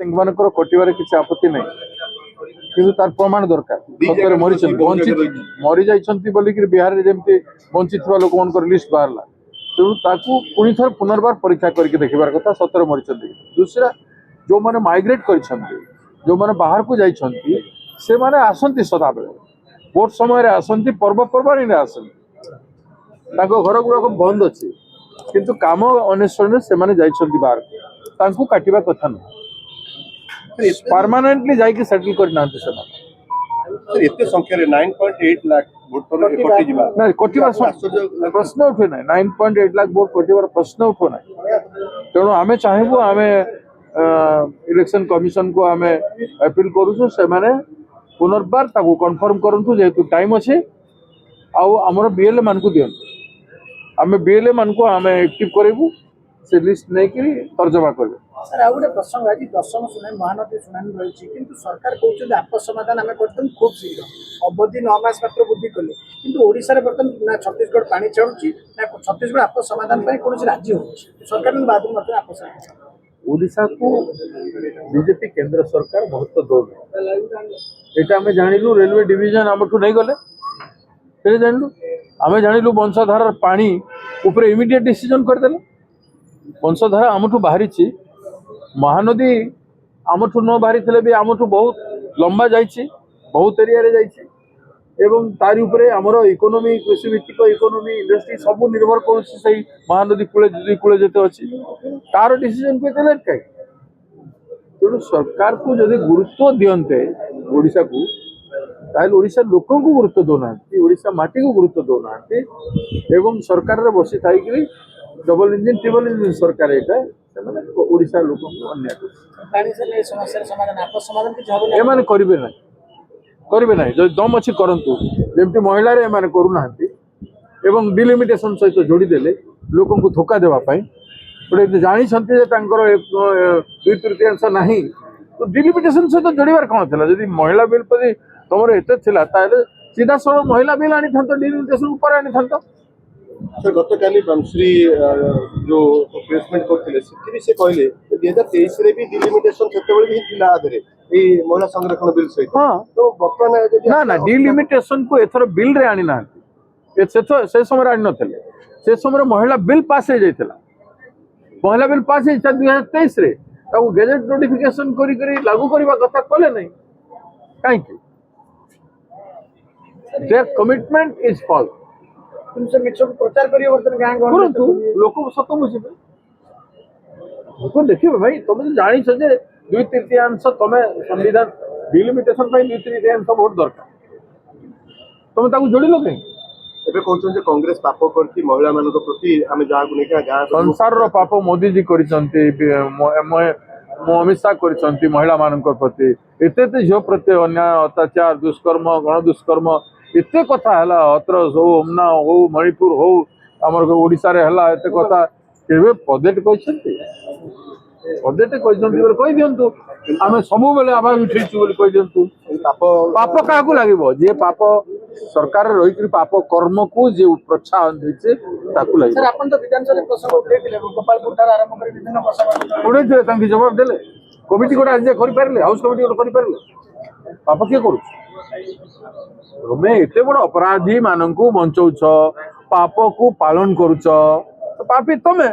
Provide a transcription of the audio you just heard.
ସେମାନଙ୍କର କଟିବାରେ କିଛି ଆପତ୍ତି ନାହିଁ, କିନ୍ତୁ ତାର ପ୍ରମାଣ ଦରକାର ସତରେ ମରି ଯାଇଛନ୍ତି ବୋଲିକି ବିହାରରେ ଯେମିତି ବଞ୍ଚିଥିବା ଲୋକମାନଙ୍କର ଲିଷ୍ଟ ବାହାରିଲା, ତେଣୁ ତାକୁ ପୁଣି ଥରେ ପୁନର୍ବାର ପରୀକ୍ଷା କରିକି ଦେଖିବାର କଥା ସତରେ ମରିଛନ୍ତି। ଦୁସରା ଯୋଉମାନେ ମାଇଗ୍ରେଟ୍ କରିଛନ୍ତି, ଯୋଉମାନେ ବାହାରକୁ ଯାଇଛନ୍ତି, ସେମାନେ ଆସନ୍ତି ସଦାବେଳେ, ଭୋଟ ସମୟରେ ଆସନ୍ତି, ପର୍ବପର୍ବାଣୀରେ ଆସନ୍ତି, ତାଙ୍କ ଘର ଗୁଡାକ ବନ୍ଦ ଅଛି, କିନ୍ତୁ କାମ ଅନ୍ୱେଷଣରେ ସେମାନେ ଯାଇଛନ୍ତି ବାହାରକୁ, ତାଙ୍କୁ କାଟିବା କଥା ନୁହେଁ। परमानेंटली जाइए सेटल करना एते संख्या रे 9.8 लाख वोट पर कोटी जिबा ना कोटिबार प्रश्न उठे ना 9.8 लाख वोट कोटिबार प्रश्न उठो ना। तेणु आमे चाहेबु आमे इलेक्शन कमिशन को आमे अपील करूछु से माने पुनर्बार ताको कंफर्म करंतु जेतु टाइम अछि आ हमर बीएलए मान को दियंतु आमे बीएलए मान को आमे एक्टिव करेबु से लिस्ट नै कि तर्जमा करबे। सर आ गोटे प्रसंग आज दशम शुनानी महानदी शुनानी रही किंतु सरकार कहते आपस समाधान आम कर खूब शीघ्र अवधि 9 मास मात्र वृद्धि कले किंतु ओडिशा रे बर्तमान ना छत्तीसगढ़ पानी चढ़ुची ना छत्तीसगढ़ आपस समाधान कौन राज्य हो सरकार बादल मतलब आपस ओडिशा को बीजेपी केंद्र सरकार महत्व दौर ये आम जानलु रेलवे डिविजन आम नहीं गले जानलु आम जानलु वंशधार पानी ऊपर इमिडिएट डिसीजन करदे वंशधारा आमठू बाहरी महानदी आमठू न बाहरी थे भी आमठू बहुत लंबा जाइए बहुत एरिया रे जाइए एवं तारी उपरे आमर इकोनॉमी कृषि भित्तिक इकोनॉमी इंडस्ट्री सब निर्भर कर महानदी कूले कूले जिते अच्छी तार डिसीजन को लेट कहीं तेणु सरकार को जब गुरुत्व दियंते ओडिशा को ताहले ओडिशा लोक को गुरुत्व दौना ओडिशा माटी को गुरुत्व दौना एवं सरकार रे बसी थी डबल इंजिन ट्रिपल इंजिन सरकार यहाँ ओडिशा लोक अन्याय एमाने करेंगे ना करेंगे ना जो दम अच्छी करंतु जमती महिला रे एमाने करूना एवं डिलिमिटेशन सहित जोड़ीदेले लोक को धोखा देवाई गोटे जानी 2/3 ना तो डिलिमिटेशन सहित जोड़ार कौन था जब महिला बिल प्रति तुम एत सीधा सड़क महिला बिल आनी था डिलिमिटेशन ऊपर आनी था। सर गत काली बंश्री जो प्लेसमेंट करते से कहले 2023 रे भी डिलिमिटेशन सेतेबेले भी थिला आदरे ए महिला संरक्षण बिल सहित हां तो वर्तमान ना ना डिलिमिटेशन को एथर बिल रे आनी ना से समय आनी नथले से समय महिला बिल पास हो जाइतला महिला बिल पास हो 2023 रे ताऊ गैजेट नोटिफिकेशन करी करी लागू करबा कथा कले नहीं काहे कि देयर कमिटमेंट इज फॉल्स तुमसे मिछ प्रचार करियो वर्तन गां करंतु लोक सत बुझिबे लोक देखिबे भाई तुम जानि छ जे 2/3 तुम संविधान डिलिमिटेशन पे 2/3 वोट दरकार तुम ताकू जोड़िलो कहीं एबे कहउछन जे कांग्रेस पाप करती महिला मानक प्रति आमे जा को लेके गां संसार रो पाप मोदी जी करिसंती अमित शाह करिसंती महिला मानक प्रति एते झियो प्रति अन्याय अत्याचार दुष्कर्म गण दुष्कर्म एते कथा है हथरस हो उमना हो मणिपुर हो आमर ओडिशा रे हला एते कथा केबे पदेट कहछंती पदेट कहछंती कहि दियंतु आमे सबु बेले आबा उठिछु बोली कहि दियंतु पाप काकू लागिबो जे पाप सरकार रे रही पाप कर्म को जे प्रोत्साहन देछे ताकू लागिबो। सर अपन तो विधानसभा प्रसंग उठेतिले गोपालपुर ठार आरंभ करी विभिन्न प्रसंग उठेतिले तांकी जवाब देले कमिटी कोटा आज करि पारले हाउस कमिटी कोटा करि पारले पाप के करू तुमे एते बड़ अपराधी माननकु बंचौछ पाप को पालन करूछ पापी तमे